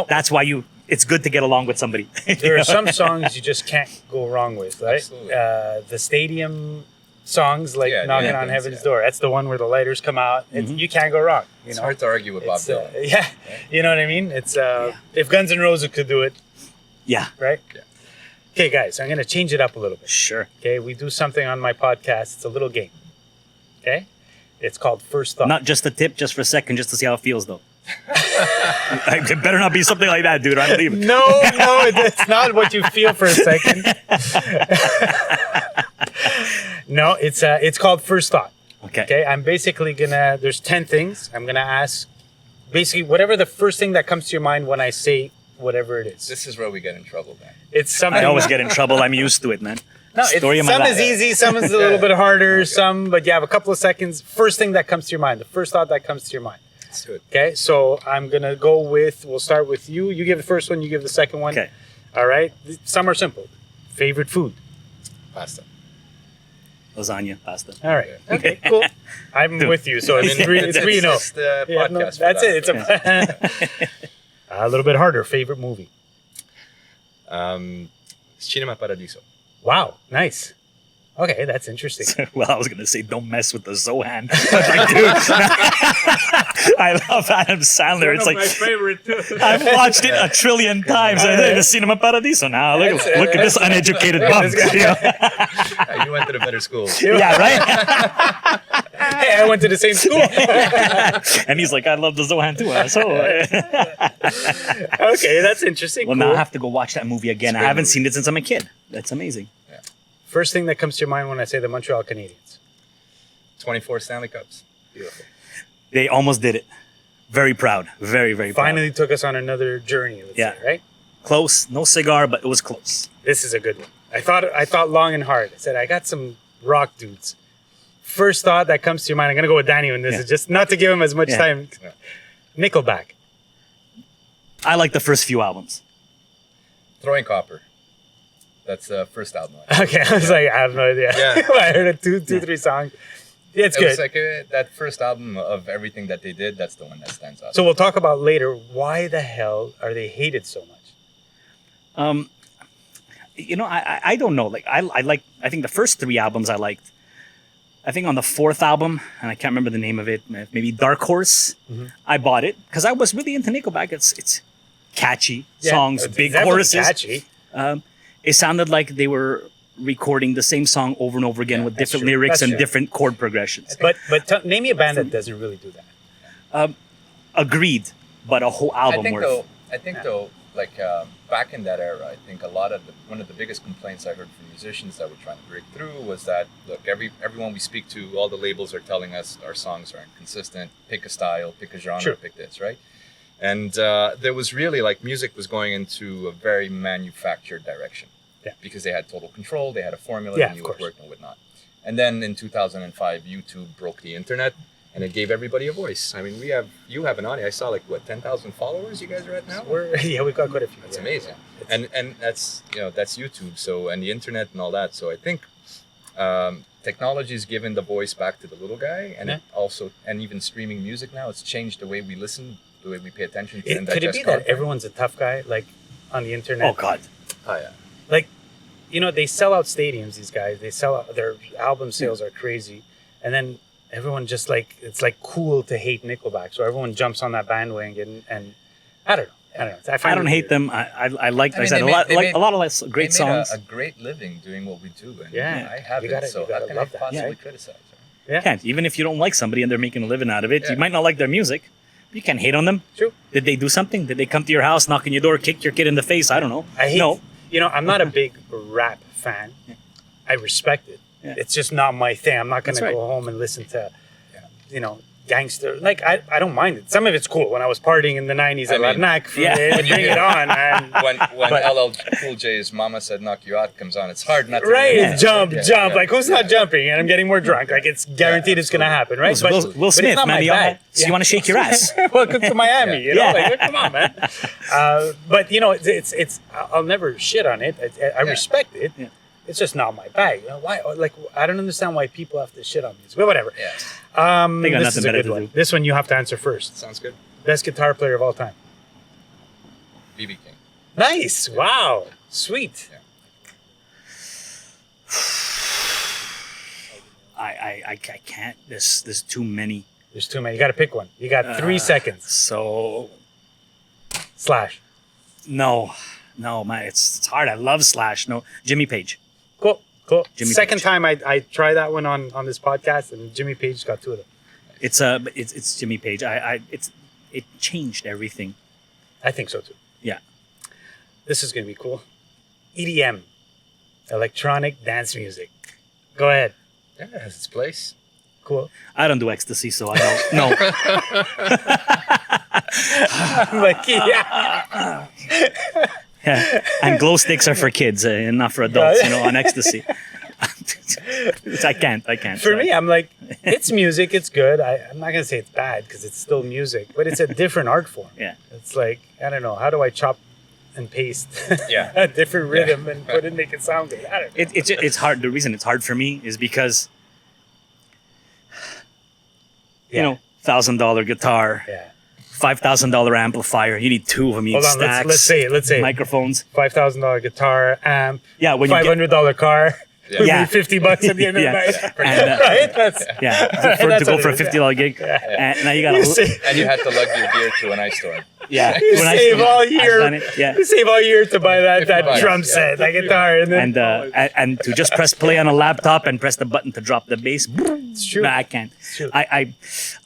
that's why it's good to get along with somebody. There are some songs you just can't go wrong with, right? Absolutely. The stadium songs like Knocking on Heaven's Door. That's the one where the lighters come out. You can't go wrong. It's hard to argue with Bob Dylan. Yeah, you know what I mean? It's if Guns N' Roses could do it, yeah, right? Yeah. Okay, guys, I'm going to change it up a little bit. Sure. Okay, we do something on my podcast. It's a little game. Okay? It's called First Thought. Not just a tip, just for a second, just to see how it feels, though. It better not be something like that, dude. I'm leaving. No, it's not what you feel for a second. No, it's called First Thought. Okay, I'm basically there's 10 things. I'm going to ask, basically, whatever the first thing that comes to your mind when I say whatever it is. This is where we get in trouble, man. It's something. I always get in trouble. I'm used to it, man. No, some is easy, some is a little bit harder, but you have a couple of seconds. First thing that comes to your mind, the first thought that comes to your mind. Let's do it. Okay, so I'm going to go we'll start with you. You give the first one, you give the second one. Okay. All right. Some are simple. Favorite food? Pasta. Lasagna, pasta. All right. Okay, cool. I'm with you. So it's three, It's the Yeah, no, podcast. that's it. It's a little bit harder. Favorite movie? Cinema Paradiso. Wow, nice. Okay, that's interesting. Well, I was going to say, don't mess with the Zohan. But like, dude, I love Adam Sandler. It's like, my favorite too. I've watched it a trillion times. I've seen him at Paradiso now. Look at this uneducated bum. You went to the better school. Yeah, right? Hey, I went to the same school. And he's like, I love the Zohan too. Okay, that's interesting. Well, cool. now I have to go watch that movie again. I haven't movie. seen it since I'm a kid. That's amazing. First thing that comes to your mind when I say the Montreal Canadiens? 24 Stanley Cups. Beautiful. They almost did it. Very proud. Very, very proud. Finally took us on another journey, let's say, right? Close. No cigar, but it was close. This is a good one. I thought long and hard. I said, I got some rock dudes. First thought that comes to your mind, I'm going to go with Danny on this, is just not to give him as much time. Yeah. Nickelback. I like the first few albums. Throwing Copper. That's the first album. Okay, I was like, I have no idea. Yeah. I heard it two, 3 songs. Yeah, it's It good. was like that first album of everything that they did, that's the one that stands out. So we'll talk about later, why the hell are they hated so much? I don't know. Like I think the first 3 albums I liked. I think on the 4th album, and I can't remember the name of it, maybe Dark Horse, I bought it because I was really into Nickelback. It's catchy songs, it's big definitely choruses. catchy. It sounded like they were recording the same song over and over again with that's different true. lyrics That's and true. different chord progressions. But name me a band that doesn't really do that. Agreed, but a whole album worth. I think though, like back in that era, I think one of the biggest complaints I heard from musicians that were trying to break through was that, look, everyone we speak to, all the labels are telling us our songs are inconsistent. Pick a style, pick a genre, Sure. pick this, right? And there was really, like, music was going into a very manufactured direction. Yeah. because they had total control. They had a formula. Yeah, They knew of what course. worked and what not. And then in 2005, YouTube broke the internet, and it gave everybody a voice. I mean, you have an audience. I saw like what 10,000 followers you guys are at now. Yeah, we've got quite a few. That's yeah. amazing. It's- And that's YouTube. So, and the internet and all that. So I think technology's given the voice back to the little guy, and Yeah. it also, and even streaming music now, it's changed the way we listen, the way we pay attention to and could it digest be that content. everyone's a tough guy, like on the internet? Oh God. Oh yeah. Like, they sell out stadiums. These guys, they sell out. Their album sales are crazy, and then everyone just like it's like cool to hate Nickelback, so everyone jumps on that bandwagon, and I don't know. I don't hate them. I like. I mean, I said they made- they made- a lot of great They made songs. a great living doing what we do, and Yeah. I haven't. You gotta so how can I love that. possibly Yeah. criticize? Right? Yeah, Can't, even if you don't like somebody and they're making a living out of it, Yeah. you might not like their music. You can't hate on them. true. Did they do something? Did they come to your house, knock on your door, kick your kid in the face? I don't know. I hate. No. I'm not a big rap fan. I respect it. Yeah. It's just not my thing. I'm not gonna That's right. go home and listen to, gangster. Like I don't mind it. Some of it's cool. When I was partying in the '90s I at mean, Larnac, yeah. bring it on, man. When But- LL Cool J's "Mama Said Knock You Out" comes on, it's hard not to. Right, Yeah. jump. Yeah. Like who's not jumping? And I'm getting more drunk. Like it's guaranteed it's gonna happen, right? Will it's Smith, not man. my bag. So you want to shake your ass? Welcome to Miami. You know, Yeah. like, come on, man. But it's I'll never shit on it. I respect it. Yeah. It's just not my bag. Why? Like I don't understand why people have to shit on music. But whatever. Yeah, They got This nothing is a better good to one. do. This one you have to answer first. sounds good. Best guitar player of all time. BB King. Nice. Wow. Sweet. Yeah. I can't. There's too many. There's too many. You got to pick one. You got 3 seconds. So Slash. no, man. It's hard. I love Slash. No, Jimmy Page. Cool. Jimmy Second Page. time I tried that one on this podcast, and Jimmy Page got 2 of them. It's Jimmy Page. It changed everything. I think so too. Yeah. This is gonna be cool. EDM, electronic dance music. Go ahead. Yeah, it has its place. Cool. I don't do ecstasy, so I don't. No. Like yeah. Yeah. And glow sticks are for kids and not for adults. On ecstasy. Which I can't. For me, I'm like, it's music. It's good. I'm not gonna say it's bad because it's still music, but it's a different art form. Yeah. It's like I don't know. How do I chop and paste Yeah. a different rhythm and put it make it sound good? I don't know. It's hard. The reason it's hard for me is because Yeah. $1,000 guitar, Yeah. $5,000 amplifier. You need 2 of them. You Hold need on. stacks. Let's say it. Microphones. $5,000 guitar, amp. Yeah, when you get- $500 car. Yeah. Would Yeah. be $50 at the end of Yeah. the night. And, Right? That's Yeah, That's to go what for a it is, $50 gig. And now you got you to save, And you had to lug your gear to an ice storm. yeah. you When I- save all I've year. done it, yeah. You save all year to buy that $50, drum yeah. set, that guitar, and then And to just press play on a laptop and press the button to drop the bass. it's true. Nah, I can't. true. I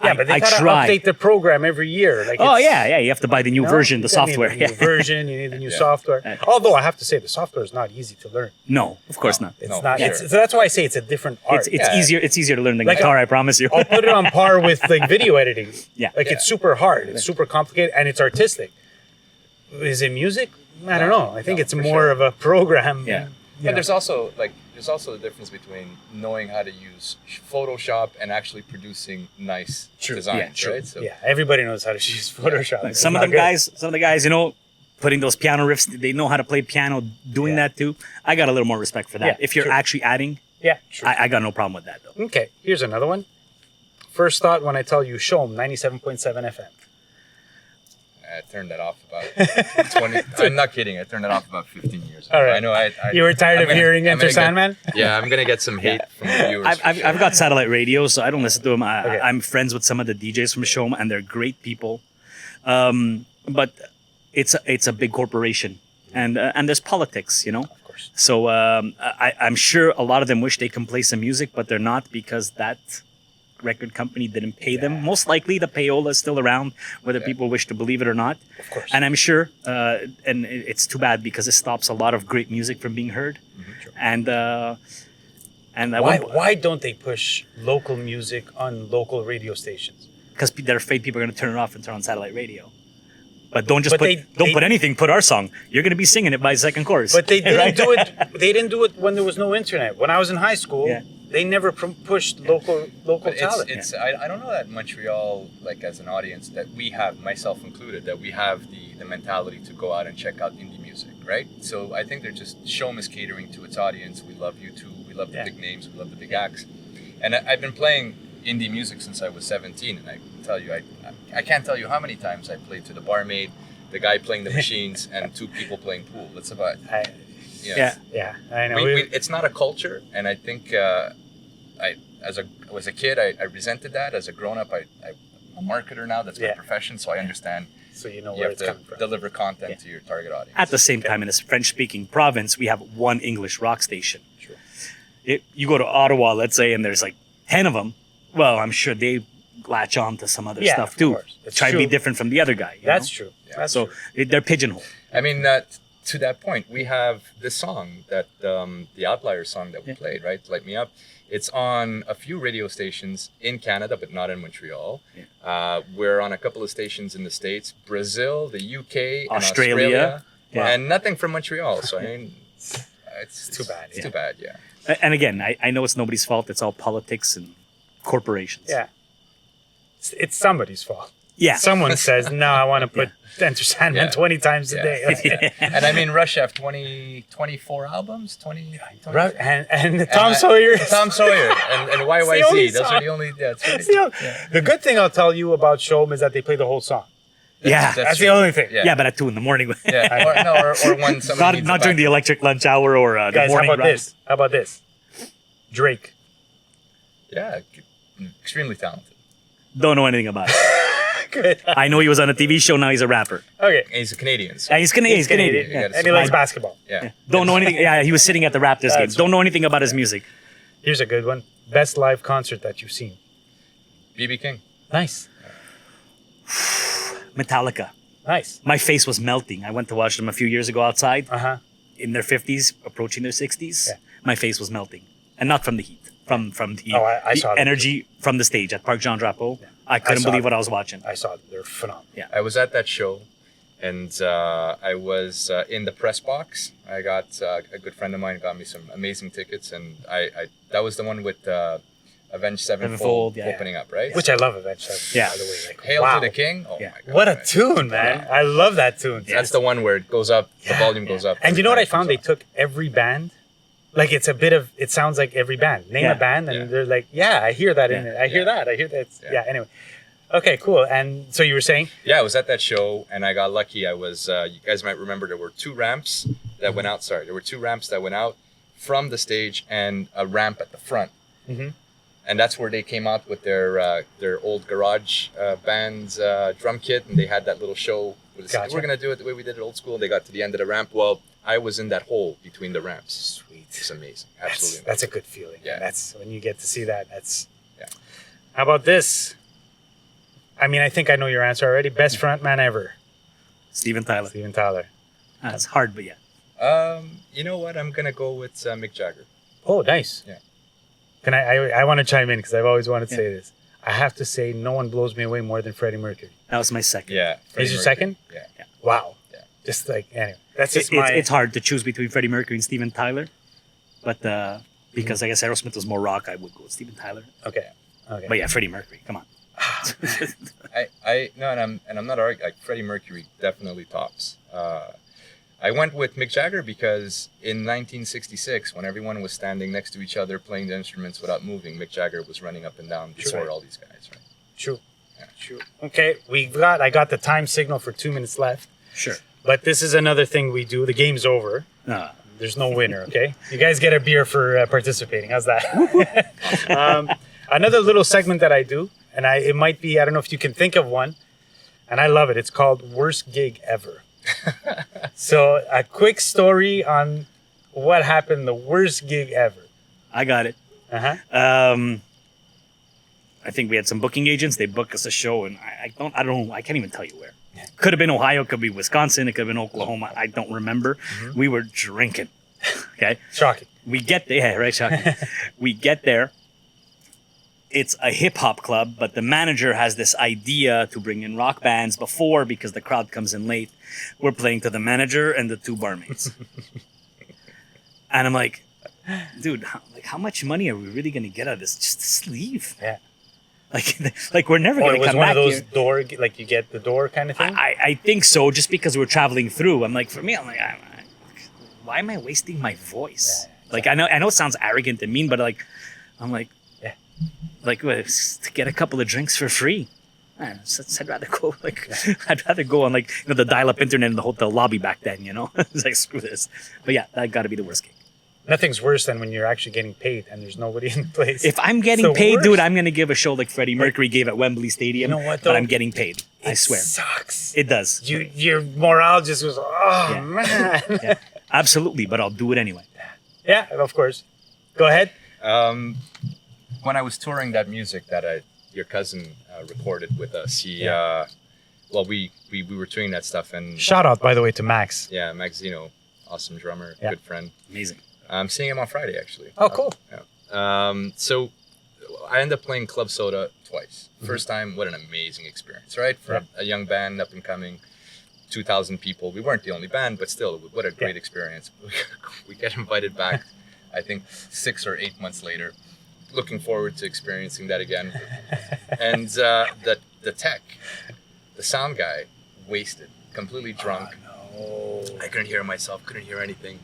But they I gotta try. update the program every year. Like Oh it's- yeah. You have to buy the new version, the you gotta need software. the new Yeah. version. You need the new Yeah. software. Right. Although I have to say, the software is not easy to learn. No, of course not. It's No, not. for It's, sure. so that's why I say it's a different art. It's Yeah. easier. It's easier to learn the Like, guitar. I promise you. I'll put it on par with like video editing. Yeah. Like it's super hard. It's super complicated and it's artistic. Is it music? I don't know. I think No, it's for more sure. of a program. Yeah. you But know. there's also the difference between knowing how to use Photoshop and actually producing nice designs, Yeah, true. right? So Yeah, everybody knows how to use Photoshop. It's Some of not them good. guys, putting those piano riffs, they know how to play piano, doing Yeah. that too. I got a little more respect for that. Yeah, If you're true. actually adding, Yeah, true. I got no problem with that though. Okay, here's another one. First thought when I tell you show 'em 97.7 FM. I turned that off about 20. I'm not kidding. I turned it off about 15 years ago. All right. I know. You were tired I'm of gonna- hearing I'm Enter gonna get- Sandman? Yeah, I'm gonna get some hate from the viewers. for I've sure. got satellite radio, so I don't listen to them. Okay. I'm friends with some of the DJs from Show'em, and they're great people. But it's a big corporation, and there's politics, Of course. So I'm sure a lot of them wish they can play some music, but they're not because that record company didn't pay them. Most likely, the payola is still around, whether people wish to believe it or not. Of course. And I'm sure, and it's too bad because it stops a lot of great music from being heard. And I Why don't they push local music on local radio stations? because they're afraid people are going to turn it off and turn on satellite radio. But don't just But don't put anything. Put our song. You're gonna be singing it by second chorus. But they didn't Right? do it. They didn't do it when there was no internet. When I was in high school, Yeah. they never pushed local But talent. I don't know that Montreal, like as an audience, that we have, myself included, that we have the mentality to go out and check out indie music, right? So I think they're just Showm is catering to its audience. We love U2, we love the big names, we love the big acts, and I've been playing indie music since I was 17, and I tell you, I can't tell you how many times I played to the barmaid, the guy playing the machines, and two people playing pool. That's about. Yeah. I know. It's not a culture, and I think as a kid, I resented that. As a grown up, I'm a marketer now. That's my profession, so I understand. So you know You where have it's to coming from. deliver content to your target audience. At the same time, in this French-speaking province, we have one English rock station. True. You go to Ottawa, let's say, and there's like 10 of them. Well, I'm sure they latch on to some other stuff of too. course. It's Try to be true. different from the other guy. That's know? true. Yeah. That's So true. they're pigeonholed. I mean, to that point, we have this song that the Outliers song that we played, right? Light Me Up. It's on a few radio stations in Canada, but not in Montreal. Yeah. We're on a couple of stations in the States, Brazil, the UK, and Australia. Australia, Yeah. and nothing from Montreal. So I mean, it's too bad. It's too bad, yeah. And again, I know it's nobody's fault. It's all politics and corporations. Yeah. It's somebody's fault. Yeah. Someone says, "No, I want to put Enter Sandman Yeah. 20 times a Yeah. day." And I mean, Rush have 24 albums, 20. Right, and And Tom Sawyer. Tom Sawyer and the only YYZ. Those song. are the only. Yeah, it's That's the, the good thing I'll tell you about Showm is that they play the whole song. Yeah. That's the true. only thing. Yeah, but at 2 a.m. Yeah, or when somebody not during the electric lunch hour or the Guys, how morning about rush. this? How about this? Drake. Yeah, extremely talented. Don't know anything about it. Good. I know he was on a TV show. Now he's a rapper. Okay. And he's a Canadian. So Yeah, he's Canadian. You Yeah. gotta And he likes basketball. yeah. Don't know anything. Yeah, he was sitting at the Raptors games. Don't know anything about his music. Here's a good one. Best live concert that you've seen. BB King. Nice. Metallica. Nice. My face was melting. I went to watch them a few years ago outside Uh-huh. in their 50s, approaching their 60s. Yeah. My face was melting. And not from the heat, from the, Oh, I the saw them energy from the stage at Parc Jean Drapeau. I couldn't saw believe them. what I was watching. I saw them. They're phenomenal. I was at that show, and I was in the press box. I got a good friend of mine got me some amazing tickets, and I that was the one with Avenged Sevenfold Sevenfold, yeah. opening up, right? Which I love Avenged Sevenfold, Yeah. by the way. Like, Hail wow. to the King. Oh Yeah. my god! What a tune, man. I love that tune. That's the one where it goes up, the volume goes up. And you know what I every time found? it They comes took every band. Like it's a bit of, it sounds like every band. Name Yeah. a band and Yeah. they're like, yeah, I hear that in Yeah. it. I hear Yeah. that. I hear that. Yeah. Yeah, anyway. Okay, cool. And so you were saying? Yeah, I was at that show, and I got lucky. I was, you guys might remember, there were two ramps that went out. Sorry, there were two ramps that went out from the stage and a ramp at the front. Mhm. And that's where they came out with their old garage band's drum kit, and they had that little show. Gotcha. We're gonna do it the way we did it old school. They got to the end of the ramp. Well, I was in that hole between the ramps. Sweet. It's amazing. Absolutely. That's a good feeling. Yeah. That's when you get to see that. That's. Yeah. How about this? I mean, I think I know your answer already. Best frontman ever, Steven Tyler. Steven Tyler. That's hard, but yeah. You know what? I'm gonna go with Mick Jagger. Oh, nice. Yeah. Can I want to chime in because I've always wanted to Yeah. say this. I have to say, no one blows me away more than Freddie Mercury. That was my second. Yeah. Is your second? Yeah. Wow. Yeah. Just like anyway, that's just It's hard to choose between Freddie Mercury and Steven Tyler. But because I guess Aerosmith was more rock, I would go with Steven Tyler. Okay. Okay. But yeah, Freddie Mercury. Come on. And I'm not arguing. Like Freddie Mercury definitely tops. I went with Mick Jagger because in 1966, when everyone was standing next to each other playing the instruments without moving, Mick Jagger was running up and down before Right. all these guys, right? True. True. Okay, I got the time signal for 2 minutes left, Sure. but this is another thing we do. The game's over. There's no winner, okay? You guys get a beer for participating. How's that? Another little segment that I do, and it might be, I don't know if you can think of one, and I love it. It's called Worst Gig Ever. So a quick story on what happened, the worst gig ever. I got it. Uh-huh. I think we had some booking agents. They booked us a show, and I can't even tell you where. Could have been Ohio, could be Wisconsin, it could have been Oklahoma. I don't remember. Mm-hmm. We were drinking. Okay. Shocking. We get there, yeah, right, shocking. We get there, it's a hip hop club, but the manager has this idea to bring in rock bands before because the crowd comes in late. We're playing to the manager and the 2 barmaids. And I'm like, dude, how much money are we really going to get out of this? Just leave. Yeah. Like we're never Or going it to was come one back of those here. door, like you get the door kind of thing? I think so, just because we're traveling through. I'm like, for me, I'm like, why am I wasting my voice? Yeah, Like, I know it sounds arrogant and mean, but like, I'm like, Yeah. like to get a couple of drinks for free. Man, I'd rather go I'd rather go on like the dial-up internet in the hotel lobby back then. It's like, screw this. But yeah, that got to be the worst gig. Nothing's worse than when you're actually getting paid and there's nobody in the place. If I'm getting It's the paid, worst. dude, I'm gonna give a show like Freddie Mercury gave at Wembley Stadium. You know what, But though? I'm getting paid. I swear, It sucks. it does. Your morale just goes, oh, Yeah. man. Yeah, absolutely. But I'll do it anyway. Yeah, of course. Go ahead. When I was touring that music that your cousin recorded with us, we were touring that stuff, and Shout out, by the way, to Max. yeah, Maxino, awesome drummer, Yeah. good friend. Amazing. I'm seeing him on Friday actually. Oh, cool. Yeah. So I ended up playing Club Soda twice. First time, what an amazing experience, right? For a young band, up and coming, 2,000 people. We weren't the only band, but still, what a great experience. We get invited back, I think 6 or 8 months later. Looking forward to experiencing that again. And the tech, the sound guy, wasted, completely drunk. Oh, no. I couldn't hear myself, couldn't hear anything.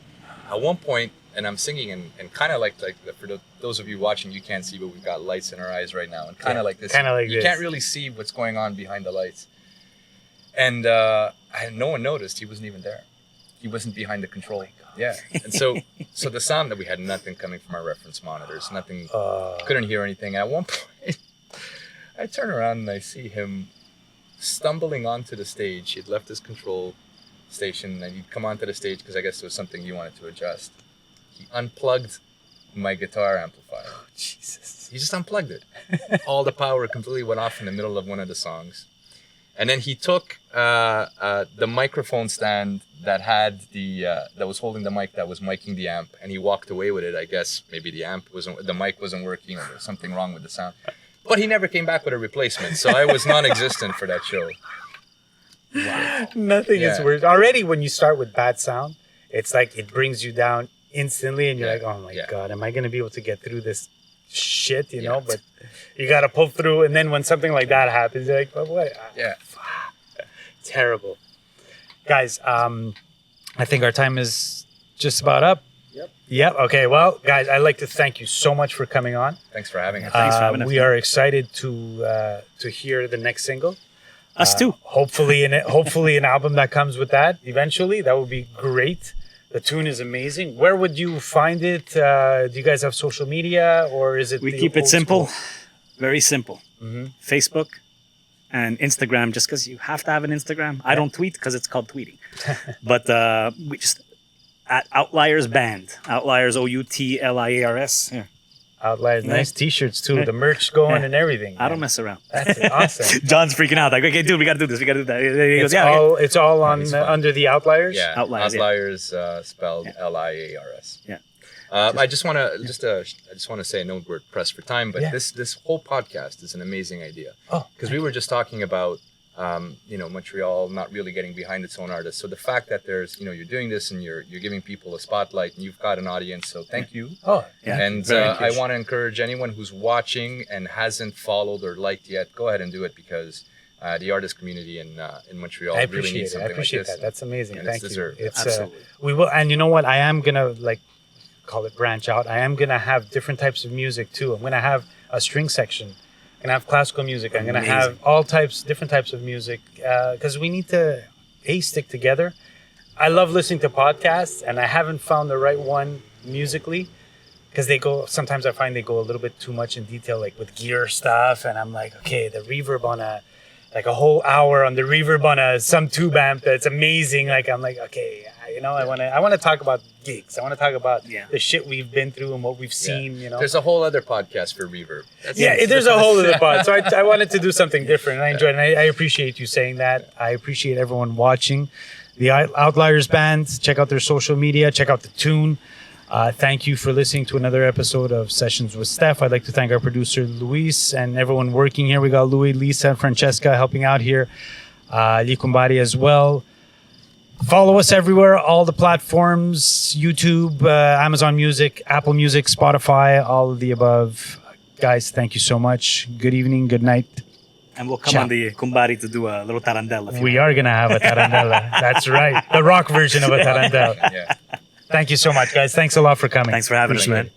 At one point, and I'm singing and kind of like for those of you watching, you can't see, but we've got lights in our eyes right now, and kind of like this. Kinda like you this. can't really see what's going on behind the lights. And no one noticed he wasn't even there. He wasn't behind the control. Yeah. And so the sound that we had, nothing coming from our reference monitors, nothing, couldn't hear anything. And at one point, I turn around and I see him stumbling onto the stage. He'd left his control station and he'd come onto the stage because I guess there was something he wanted to adjust. He unplugged my guitar amplifier. Oh, Jesus. He just unplugged it. All the power completely went off in the middle of one of the songs. And then he took the microphone stand that had that was holding the mic, that was miking the amp, and he walked away with it. I guess maybe the mic wasn't working, or there was something wrong with the sound. But he never came back with a replacement, so I was non-existent for that show. Wow. Nothing is Yeah. worse. Already, when you start with bad sound, it's like it brings you down instantly, and you're Yeah. like, oh my Yeah. God, am I going to be able to get through this shit, you Yeah. know? But you got to pull through. And then when something like that happens, you're like, but what? Yeah. Terrible. Guys, I think our time is just about up. Yep. Okay. Well, guys, I'd like to thank you so much for coming on. Thanks for having us. Thanks for having us. We are excited to hear the next single. Us too. Hopefully an album that comes with that eventually. That would be great. The tune is amazing. Where would you find it? Do you guys have social media, or is it? We the keep it old simple, school? very simple. Facebook and Instagram, just because you have to have an Instagram. I don't tweet because it's called tweeting. But we just at Outliars Band. Outliars, Outliars. Yeah. Outliers, Yeah. nice T-shirts too. The merch going and everything. I don't mess around. That's awesome. John's freaking out. Like, okay, dude, we got to do this. We got to do that. He goes, yeah. Okay. It's all on It's fine. under the Outliers. Yeah, Outliars, Outliers, yeah. spelled Yeah. Liars. Yeah. I just want to say, I know we're pressed for time, but Yeah. this whole podcast is an amazing idea. Oh, Because we were just talking about, Montreal not really getting behind its own artists. So the fact that there's, you're doing this and you're giving people a spotlight and you've got an audience. So thank you. Oh, Yeah. And very I appreciative. want to encourage anyone who's watching and hasn't followed or liked yet, go ahead and do it, because the artist community in Montreal I really appreciate needs it. I something appreciate like this. that. That's amazing. And it's Thank you. deserved. It's Absolutely. we will, and you know what? I am gonna call it branch out. I am gonna have different types of music too. I'm gonna have a string section. I'm gonna have classical music. I'm gonna have Amazing. different types of music, because we need to stick together. I love listening to podcasts, and I haven't found the right one musically, because sometimes I find they go a little bit too much in detail, like with gear stuff, and I'm like, okay, the reverb on a whole hour on the reverb on some tube amp that's amazing. Like, I'm like, okay, I want to talk about gigs. I want to talk about the shit we've been through and what we've seen. There's a whole other podcast for reverb. There's a whole other pod. So I wanted to do something different, and I enjoyed it. And I appreciate you saying that. I appreciate everyone watching the Outliers Band. Check out their social media. Check out the tune. Thank you for listening to another episode of Sessions with Stef. I'd like to thank our producer, Luis, and everyone working here. We got Louis, Lisa, and Francesca helping out here. Likumbari as well. Follow us everywhere, all the platforms, YouTube, Amazon Music, Apple Music, Spotify, all of the above. Guys, thank you so much. Good evening, good night. And we'll come Ciao. on the Kumbari to do a little tarandella. We are going to have a tarandella. That's right. The rock version of a tarandella. Yeah. Thank you so much, guys. Thanks a lot for coming. Thanks for having us, Appreciate man. it.